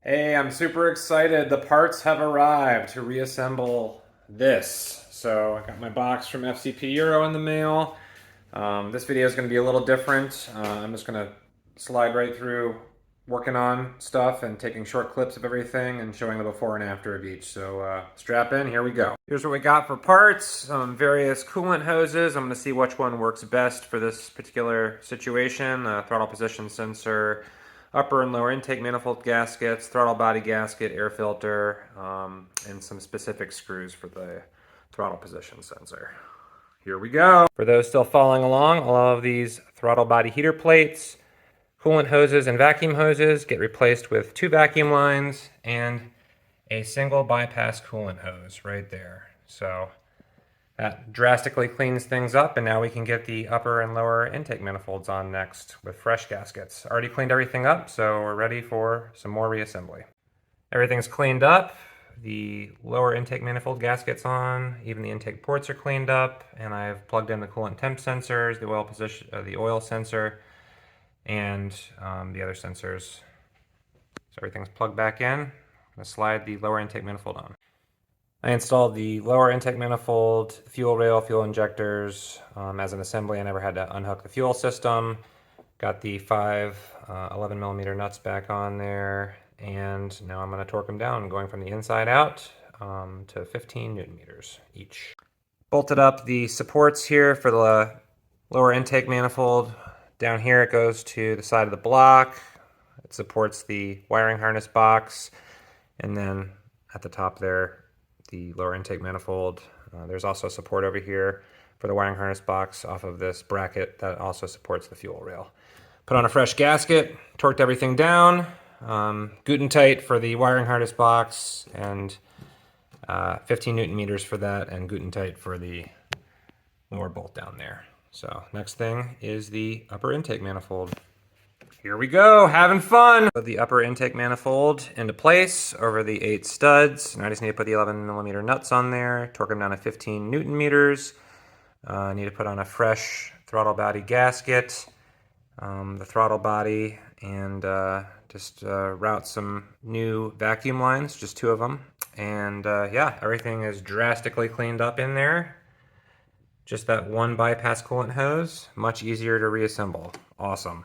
Hey, I'm super excited. The parts have arrived to reassemble this. So I got my box from FCP Euro in the mail. This video is going to be a little different. I'm just going to slide right through working on stuff and taking short clips of everything and showing the before and after of each. So strap in, here we go. Here's what we got for parts. Some various coolant hoses. I'm going to see which one works best for this particular situation. Throttle position sensor, upper and lower intake manifold gaskets, throttle body gasket, air filter, and some specific screws for the throttle position sensor. Here we go. For those still following along, all of these throttle body heater plates, coolant hoses, and vacuum hoses get replaced with 2 vacuum lines and a single bypass coolant hose right there. So that drastically cleans things up, and now we can get the upper and lower intake manifolds on next with fresh gaskets. Already cleaned everything up, so we're ready for some more reassembly. Everything's cleaned up. The lower intake manifold gasket's on, even the intake ports are cleaned up, and I've plugged in the coolant temp sensors, the oil position, the oil sensor, and the other sensors. So everything's plugged back in. I'm gonna slide the lower intake manifold on. I installed the lower intake manifold, fuel rail, fuel injectors as an assembly. I never had to unhook the fuel system. Got the 11 millimeter nuts back on there, and now I'm going to torque them down, going from the inside out to 15 Newton meters each. Bolted up the supports here for the lower intake manifold. Down here it goes to the side of the block. It supports the wiring harness box, and then at the top there, the lower intake manifold. There's also support over here for the wiring harness box off of this bracket that also supports the fuel rail. Put on a fresh gasket, torqued everything down, Guten tight for the wiring harness box, and 15 Newton meters for that, and Guten tight for the lower bolt down there. So next thing is the upper intake manifold. Here we go, having fun! Put the upper intake manifold into place over the 8 studs. And I just need to put the 11 millimeter nuts on there, torque them down to 15 Newton meters. I need to put on a fresh throttle body gasket, the throttle body, and just route some new vacuum lines, just 2 of them. And yeah, everything is drastically cleaned up in there. Just that one bypass coolant hose, much easier to reassemble. Awesome.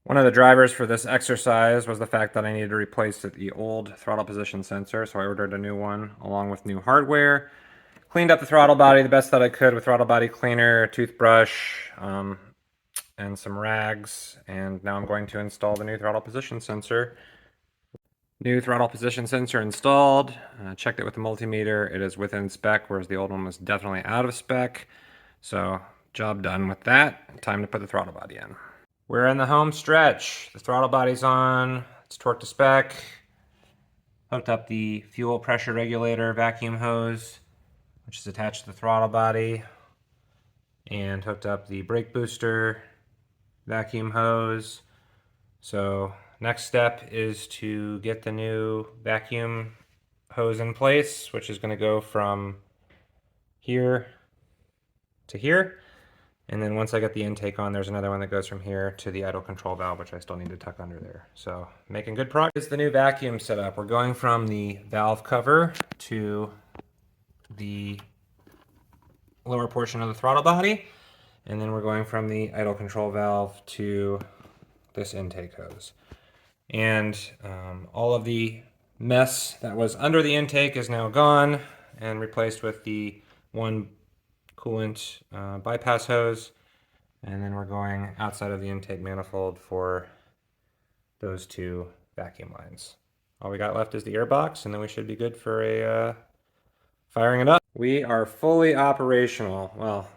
One of the drivers for this exercise was the fact that I needed to replace the old throttle position sensor, so I ordered a new one along with new hardware. Cleaned up the throttle body the best that I could with throttle body cleaner, toothbrush, and some rags, and now I'm going to install the new throttle position sensor. New throttle position sensor installed. Checked it with the multimeter. It is within spec, whereas the old one was definitely out of spec. So, job done with that. Time to put the throttle body in. We're in the home stretch. The throttle body's on. It's torqued to spec. Hooked up the fuel pressure regulator vacuum hose, which is attached to the throttle body, and hooked up the brake booster vacuum hose. So next step is to get the new vacuum hose in place, which is going to go from here to here. And then once I get the intake on, there's another one that goes from here to the idle control valve, which I still need to tuck under there. So making good progress. It's the new vacuum setup. We're going from the valve cover to the lower portion of the throttle body. And then we're going from the idle control valve to this intake hose. And all of the mess that was under the intake is now gone and replaced with the one coolant bypass hose. And then we're going outside of the intake manifold for those 2 vacuum lines. All we got left is the air box, and then we should be good for a firing it up. We are fully operational. Well,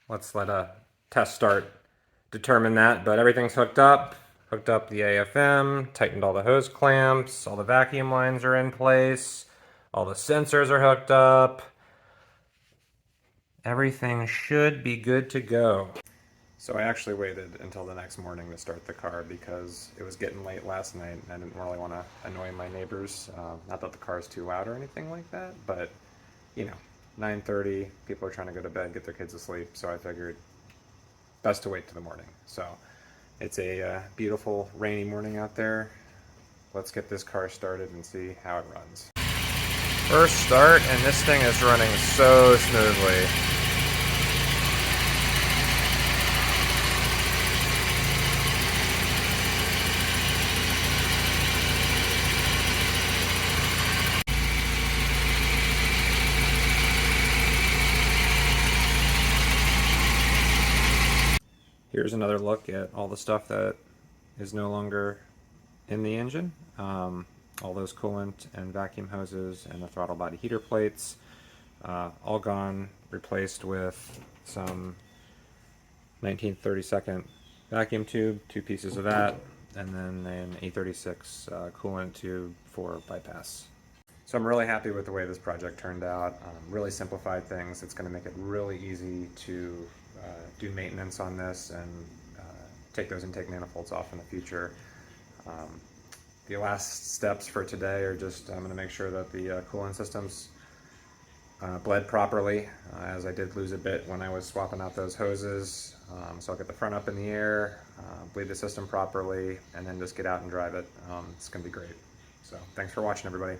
let's let a test start determine that, but everything's hooked up. Hooked up the AFM, tightened all the hose clamps, all the vacuum lines are in place, all the sensors are hooked up. Everything should be good to go. So I actually waited until the next morning to start the car because it was getting late last night and I didn't really want to annoy my neighbors. Not that the car is too loud or anything like that, but you know, 9:30, people are trying to go to bed, get their kids to sleep, so I figured best to wait till the morning. So it's a beautiful rainy morning out there. let's get this car started and see how it runs. First start, and this thing is running so smoothly. Here's another look at all the stuff that is no longer in the engine. All those coolant and vacuum hoses and the throttle body heater plates, all gone, replaced with some 1932nd vacuum tube, 2 pieces of that, and then an E36 coolant tube for bypass. So I'm really happy with the way this project turned out. Really simplified things. It's going to make it really easy to do maintenance on this and take those intake manifolds off in the future. The last steps for today are just I'm going to make sure that the coolant system's bled properly, as I did lose a bit when I was swapping out those hoses. So I'll get the front up in the air, bleed the system properly, and then just get out and drive it. It's going to be great. So thanks for watching, everybody.